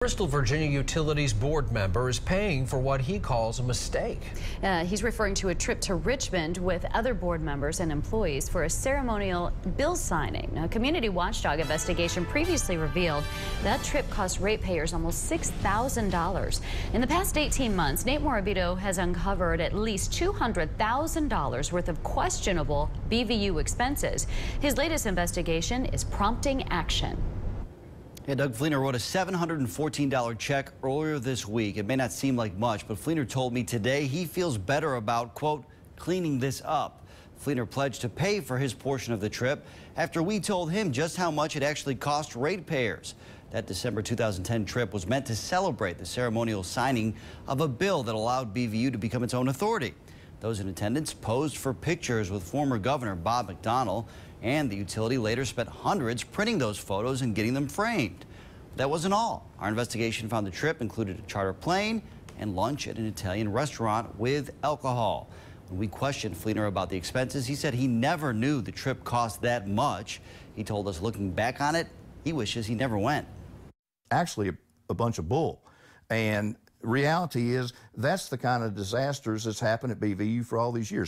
Bristol, Virginia Utilities board member is paying for what he calls a mistake. He's referring to a trip to Richmond with other board members and employees for a ceremonial bill signing. A community watchdog investigation previously revealed that trip cost ratepayers almost $6,000. In the past 18 months, Nate Morabito has uncovered at least $200,000 worth of questionable BVU expenses. His latest investigation is prompting action. Yeah, Doug Fleenor wrote a $714 check earlier this week. It may not seem like much, but Fleenor told me today he feels better about, quote, cleaning this up. Fleenor pledged to pay for his portion of the trip after we told him just how much it actually cost ratepayers. That December 2010 trip was meant to celebrate the ceremonial signing of a bill that allowed BVU to become its own authority. Those in attendance posed for pictures with former Governor Bob McDonnell, and the utility later spent hundreds printing those photos and getting them framed. That wasn't all. Our investigation found the trip included a charter plane and lunch at an Italian restaurant with alcohol. When we questioned Fleenor about the expenses, he said he never knew the trip cost that much. He told us looking back on it, he wishes he never went. Actually, a bunch of bull. And reality is that's the kind of disasters that's happened at BVU for all these years.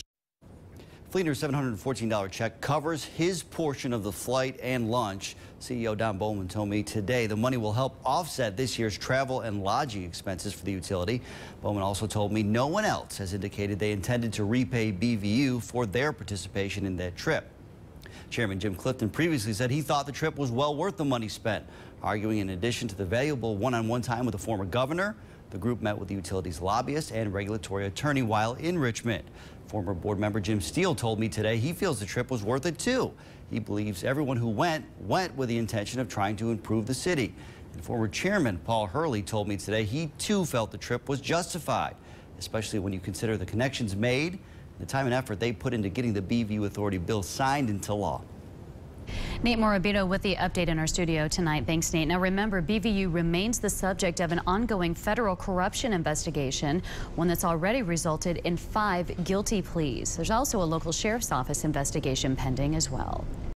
Fleenor's $714 check covers his portion of the flight and lunch. CEO Don Bowman told me today the money will help offset this year's travel and lodging expenses for the utility. Bowman also told me no one else has indicated they intended to repay BVU for their participation in that trip. Chairman Jim Clifton previously said he thought the trip was well worth the money spent, arguing in addition to the valuable one-on-one time with the former governor, the group met with the utilities lobbyist and regulatory attorney while in Richmond. Former board member Jim Steele told me today he feels the trip was worth it too. He believes everyone who went with the intention of trying to improve the city. And former chairman Paul Hurley told me today he too felt the trip was justified, especially when you consider the connections made, the time and effort they put into getting the BVU Authority bill signed into law. Nate Morabito with the update in our studio tonight. Thanks, Nate. Now remember, BVU remains the subject of an ongoing federal corruption investigation, one that's already resulted in 5 guilty pleas. There's also a local sheriff's office investigation pending as well.